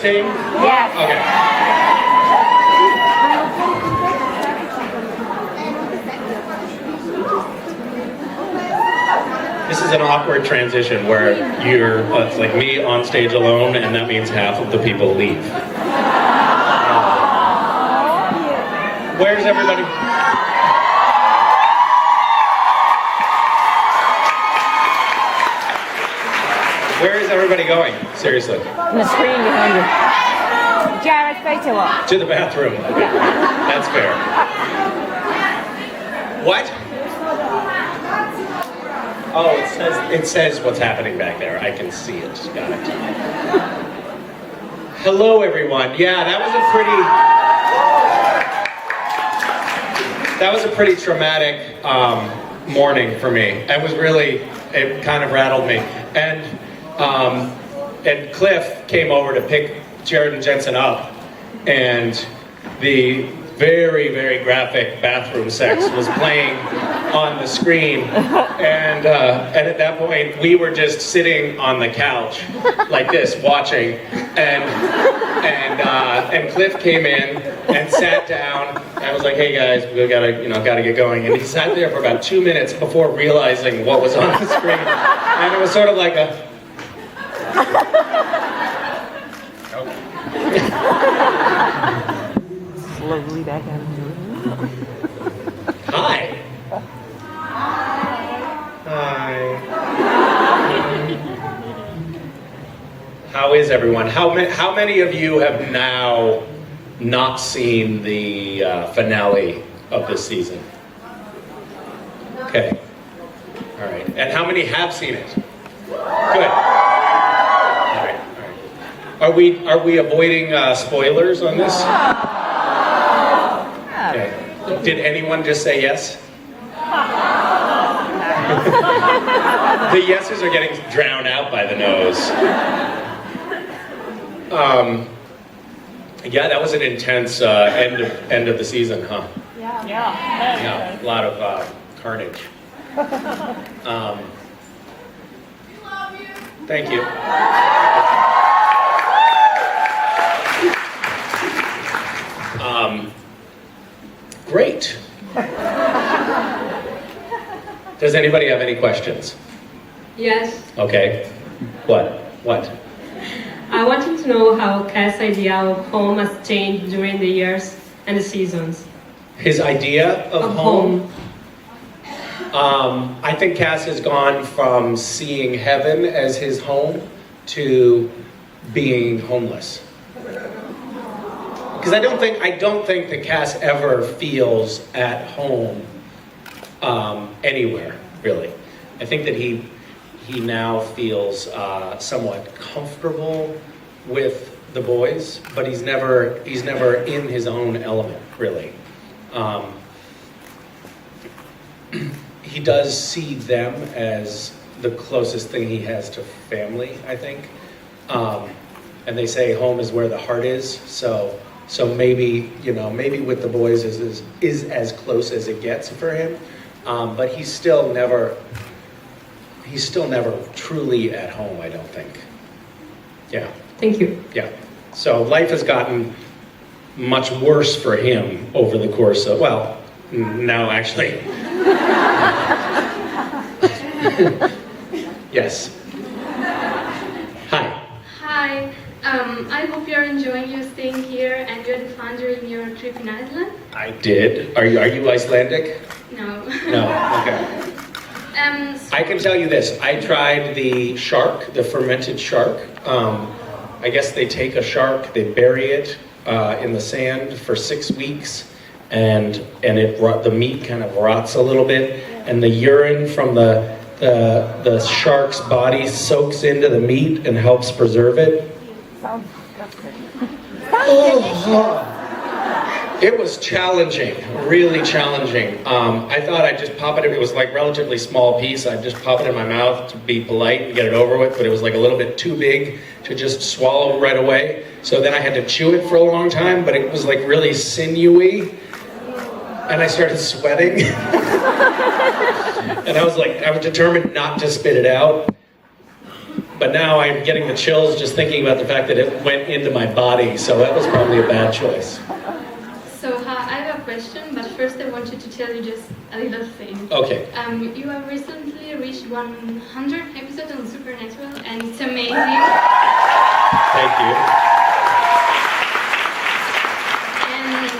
sing? Yes. Okay. This is an awkward transition where it's like me on stage alone, and that means half of the people leave. Where's everybody? Where is everybody going? Seriously. On the screen behind you. Jared, face what? To the bathroom. That's fair. What? Oh, it says what's happening back there. I can see it. Got it. Hello, everyone. Yeah, that was a pretty traumatic morning for me. It kind of rattled me. And Cliff came over to pick Jared and Jensen up, and the very, very graphic bathroom sex was playing on the screen, and at that point we were just sitting on the couch like this watching, and Cliff came in and sat down. I was like, hey guys, we gotta get going, and he sat there for about 2 minutes before realizing what was on the screen, and it was sort of like a Slowly back out of the Hi. Hi. How is everyone? How many of you have now not seen the finale of this season? Okay. All right. And how many have seen it? Good. All right. Are we avoiding spoilers on this? Okay. Did anyone just say yes? The yeses are getting drowned out by the no's. Yeah, that was an intense end of the season, huh? Yeah. A lot of carnage. Thank you. Great. Does anybody have any questions? Yes. Okay. What? I wanted to know how Cass' idea of home has changed during the years and the seasons. His idea of home? I think Cass has gone from seeing heaven as his home to being homeless. Because I don't think that Cass ever feels at home anywhere, really. I think that he now feels somewhat comfortable with the boys, but he's never in his own element, really. He does see them as the closest thing he has to family, I think. And they say home is where the heart is, so maybe with the boys is as close as it gets for him. But he's still never truly at home, I don't think. Yeah. Thank you. Yeah. So life has gotten much worse for him over the course of, well, no, actually. Yes. Hi. Hi. I hope you're enjoying your staying here and you had fun during your trip in Iceland. I did. Are you Icelandic? No. No. Okay. I can tell you this. I tried the shark, the fermented shark. I guess they take a shark, they bury it in the sand for 6 weeks, and the meat kind of rots a little bit, and the urine from the shark's body soaks into the meat and helps preserve it. Sounds disgusting. It was challenging, really challenging. I thought I'd just pop it, it was like relatively small piece, I'd just pop it in my mouth to be polite and get it over with, but it was like a little bit too big to just swallow right away. So then I had to chew it for a long time, but it was like really sinewy, and I started sweating. And I was determined not to spit it out. but now I'm getting the chills just thinking about the fact that it went into my body, so that was probably a bad choice. So I have a question, but first I wanted to tell you just a little thing. Okay. You have recently reached 100 episodes on Supernatural, and it's amazing. Thank you. And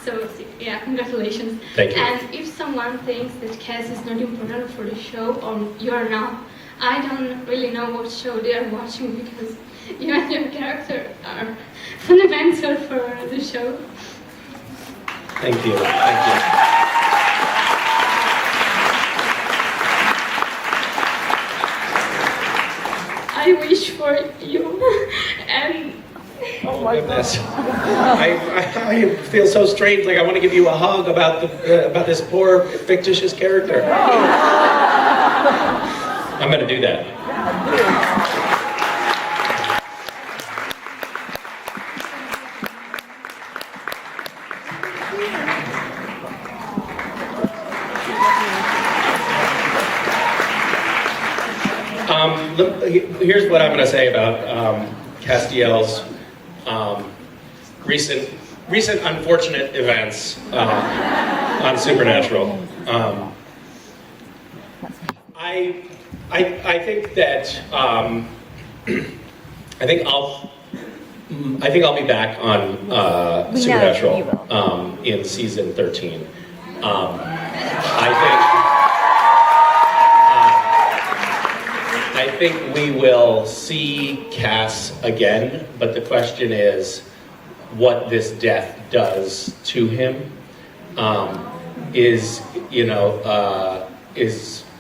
so, yeah, congratulations. Thank you. And if someone thinks that Cass is not important for the show, or you're not, I don't really know what show they are watching, because you and your character are fundamental for the show. Thank you. Thank you. I wish for you and Oh my goodness. I feel so strange, like I want to give you a hug about this poor fictitious character. I'm going to do that. Here's what I'm going to say about Castiel's recent unfortunate events on Supernatural. I think that I think I'll be back on Supernatural in season 13. I think we will see Cass again, but the question is what this death does to him. Is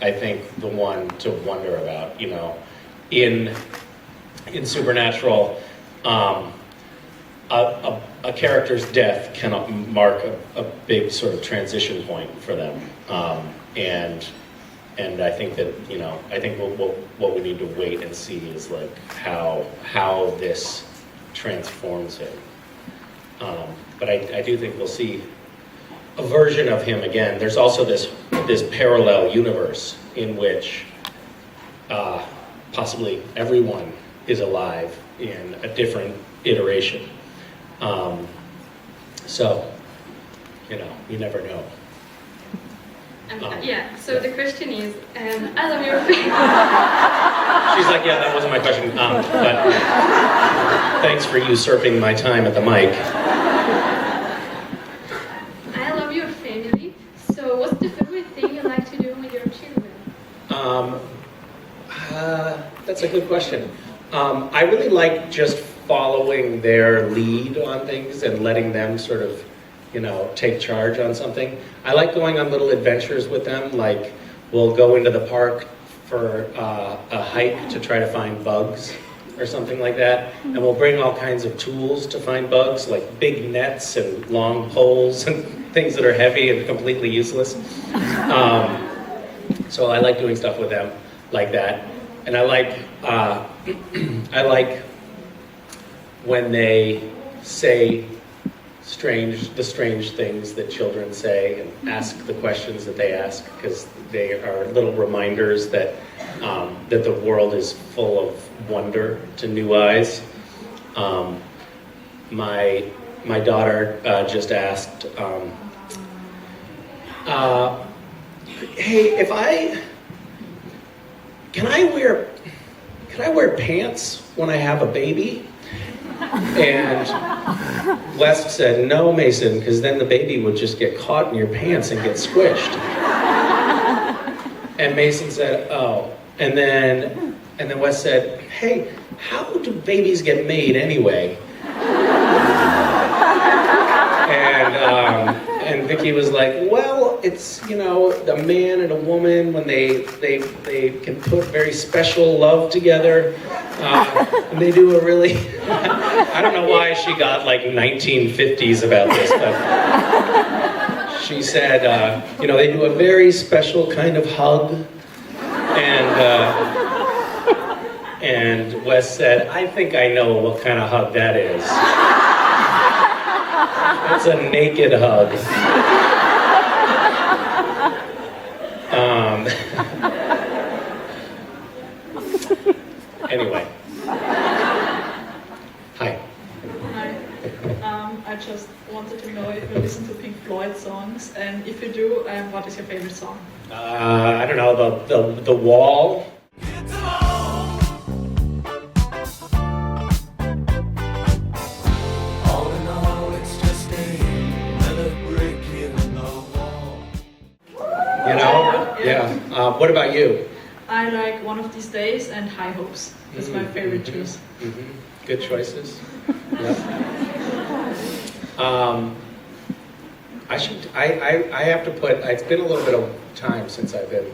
I think the one to wonder about. In Supernatural, a character's death can mark a big sort of transition point for them, and I think that I think what we need to wait and see is like how this transforms him. But I do think we'll see a version of him again. There's also this parallel universe in which possibly everyone is alive in a different iteration. So you never know. Yeah, so the question is, I love your face. She's like, yeah, that wasn't my question, but thanks for usurping my time at the mic. I love your family. So what's the favorite thing you like to do with your children? That's a good question. I really like just following their lead on things and letting them sort of take charge on something. I like going on little adventures with them, like we'll go into the park for a hike to try to find bugs or something like that, and we'll bring all kinds of tools to find bugs, like big nets and long poles and things that are heavy and completely useless. So I like doing stuff with them like that, and I like when they say the strange things that children say and ask the questions that they ask, because they are little reminders that that the world is full of wonder to new eyes. My daughter just asked, "Hey, can I wear pants when I have a baby?" And West said, "No, Mason, because then the baby would just get caught in your pants and get squished." And Mason said, "Oh." And then West said, "Hey, how do babies get made anyway?" And Vicky was like, "Well, it's a man and a woman when they can put very special love together, and they do a really." I don't know why she got like 1950s about this, but she said, they do a very special kind of hug, and Wes said, "I think I know what kind of hug that is. It's a naked hug." Anyway. Hi. Hi. I just wanted to know if you listen to Pink Floyd songs, and if you do, what is your favorite song? I don't know, the Wall. All in all, it's just another brick in the wall. You know? Yeah. What about you? I like One of These Days and High Hopes. That's my favorite choice. Good choices. Yeah. I have to put, it's been a little bit of time since I've been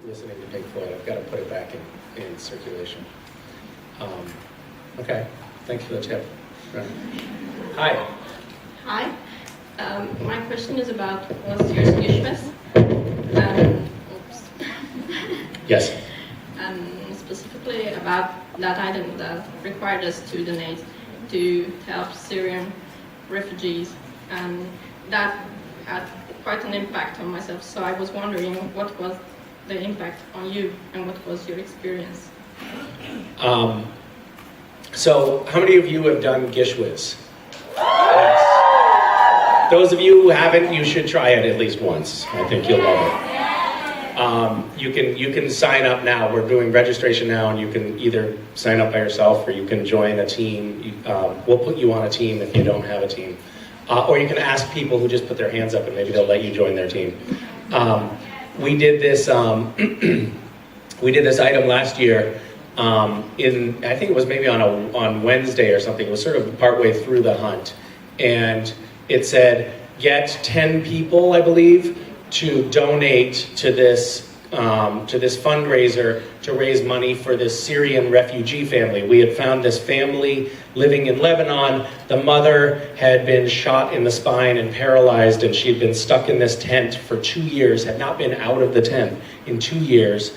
listening to Pink Floyd. I've got to put it back in circulation. Okay, thanks for the tip. Right. Hi. Hi. My question is about last year's Gishmas. Yes. Specifically about that item that required us to donate to help Syrian refugees. And that had quite an impact on myself. So I was wondering what was the impact on you and what was your experience? So how many of you have done Gishwiz? Yes. Those of you who haven't, you should try it at least once. I think you'll love it. You can sign up now. We're doing registration now, and you can either sign up by yourself or you can join a team. We'll put you on a team if you don't have a team. Or you can ask people who just put their hands up and maybe they'll let you join their team. We did this we did this item last year I think it was maybe on Wednesday or something. It was sort of partway through the hunt. And it said, get 10 people, I believe, to donate to this fundraiser to raise money for this Syrian refugee family. We had found this family living in Lebanon. The mother had been shot in the spine and paralyzed, and she had been stuck in this tent for 2 years, had not been out of the tent in 2 years.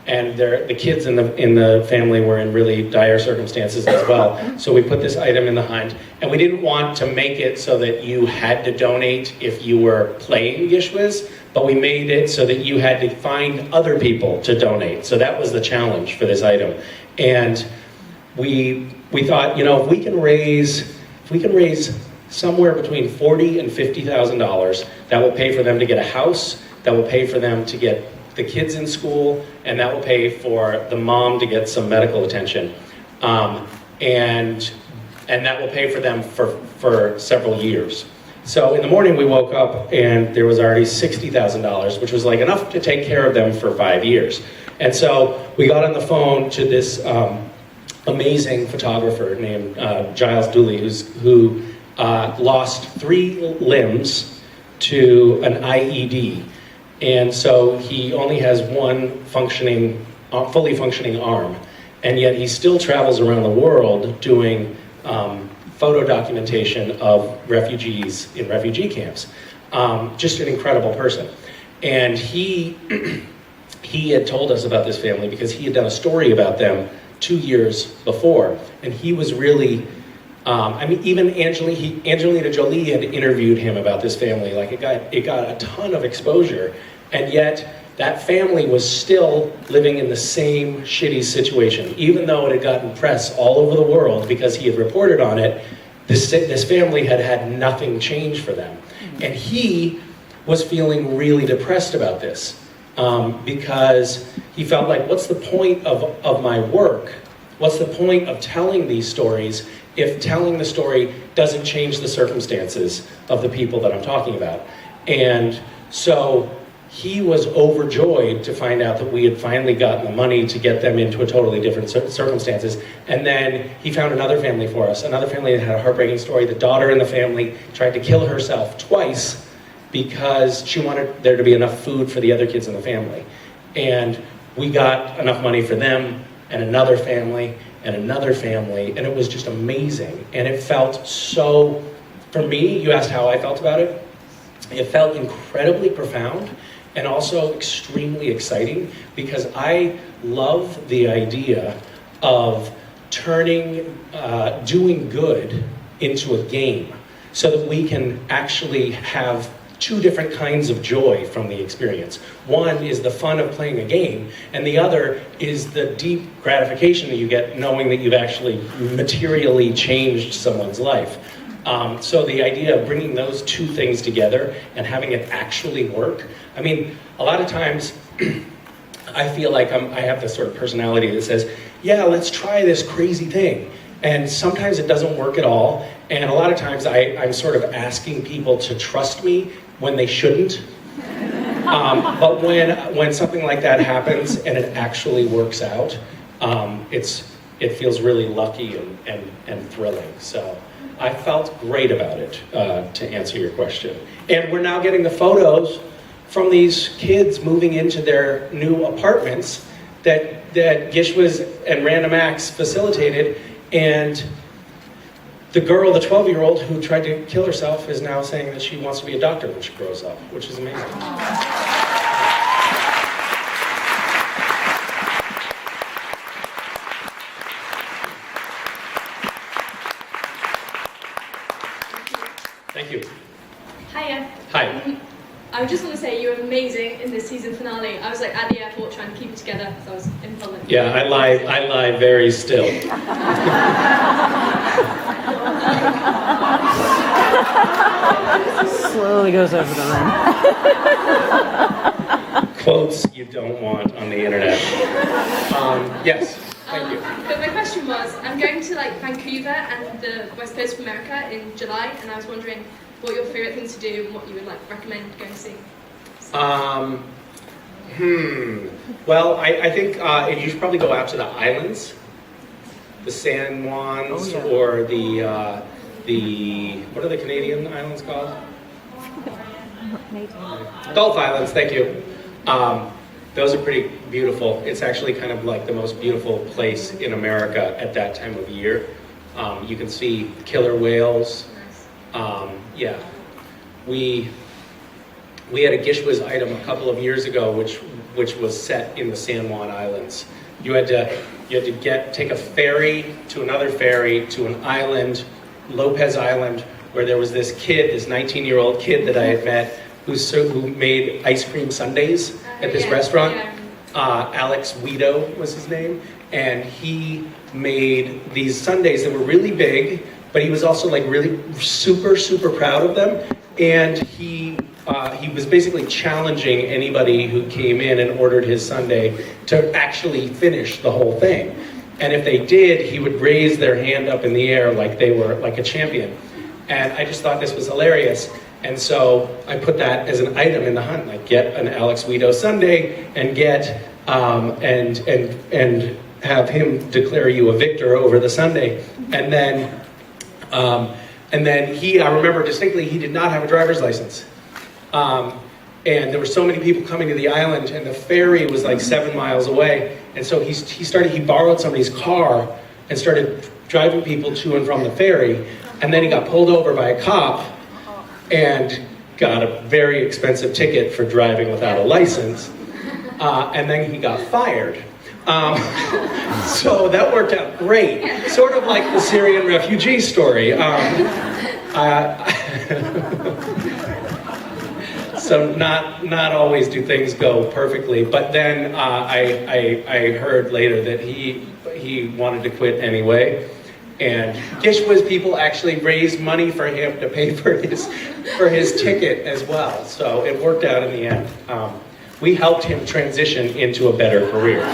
And the kids in the family were in really dire circumstances as well. So we put this item in the hunt, and we didn't want to make it so that you had to donate if you were playing Gishwiz, but we made it so that you had to find other people to donate. So that was the challenge for this item. And we thought, if we can raise somewhere between $40,000 and $50,000, that will pay for them to get a house, that will pay for them to get the kids in school, and that will pay for the mom to get some medical attention. And that will pay for them for several years. So in the morning we woke up and there was already $60,000, which was like enough to take care of them for 5 years. And so we got on the phone to this amazing photographer named Giles Dooley, who lost 3 limbs to an IED. And so he only has one fully functioning arm, and yet he still travels around the world doing photo documentation of refugees in refugee camps. Just an incredible person. And he had told us about this family because he had done a story about them 2 years before, and he was really, even Angelina Jolie had interviewed him about this family. Like it got a ton of exposure, and yet that family was still living in the same shitty situation. Even though it had gotten press all over the world because he had reported on it, this family had nothing change for them. And he was feeling really depressed about this because he felt like, what's the point of my work? What's the point of telling these stories if telling the story doesn't change the circumstances of the people that I'm talking about? And so he was overjoyed to find out that we had finally gotten the money to get them into a totally different circumstances. And then he found another family for us, another family that had a heartbreaking story. The daughter in the family tried to kill herself twice because she wanted there to be enough food for the other kids in the family. And we got enough money for them and another family and another family, and it was just amazing. And it felt so, for me, you asked how I felt about it, it felt incredibly profound and also extremely exciting because I love the idea of turning doing good into a game so that we can actually have two different kinds of joy from the experience. One is the fun of playing a game, and the other is the deep gratification that you get knowing that you've actually materially changed someone's life. So the idea of bringing those two things together and having it actually work, I mean, a lot of times I feel like I have this sort of personality that says, yeah, let's try this crazy thing. And sometimes it doesn't work at all, and a lot of times I'm sort of asking people to trust me when they shouldn't. But when something like that happens and it actually works out, it feels really lucky and thrilling. So I felt great about it, to answer your question. And we're now getting the photos from these kids moving into their new apartments that Gishwas and Random Acts facilitated, and the girl, the 12-year-old who tried to kill herself, is now saying that she wants to be a doctor when she grows up, which is amazing. Thank you. Hiya. Hi. I just want to say you were amazing in this season finale. I was like at the airport trying to keep it together because I was in public. Yeah, I lie very still. Slowly goes over the room. Quotes you don't want on the internet. Yes, thank you. But my question was, I'm going to like Vancouver and the West Coast of America in July, and I was wondering what your favorite things to do and what you would like recommend going to see. Well, I think you should probably go out to the islands, the San Juans, or the what are the Canadian islands called? Gulf Islands. Thank you. Those are pretty beautiful. It's actually kind of like the most beautiful place in America at that time of year. You can see killer whales. Yeah, we had a Gishwas item a couple of years ago, which was set in the San Juan Islands. You had to take a ferry to another ferry to an island, Lopez Island, where there was this kid, this 19-year-old kid that I had met, who made ice cream sundaes at this restaurant. Alex Guido was his name, and he made these sundaes that were really big, but he was also like really super proud of them, and he was basically challenging anybody who came in and ordered his sundae to actually finish the whole thing. And if they did, he would raise their hand up in the air like they were like a champion. And I just thought this was hilarious. And so I put that as an item in the hunt, like get an Alex Guido sundae and get and have him declare you a victor over the sundae. And then I remember distinctly, he did not have a driver's license. And there were so many people coming to the island, and the ferry was like 7 miles away. And so he borrowed somebody's car and started driving people to and from the ferry. And then he got pulled over by a cop and got a very expensive ticket for driving without a license. And then he got fired. So that worked out great. Sort of like the Syrian refugee story. So not always do things go perfectly, but then I heard later that he wanted to quit anyway, and Gishwas people actually raised money for him to pay for his ticket as well. So it worked out in the end. We helped him transition into a better career.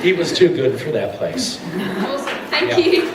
He was too good for that place. Awesome, thank you.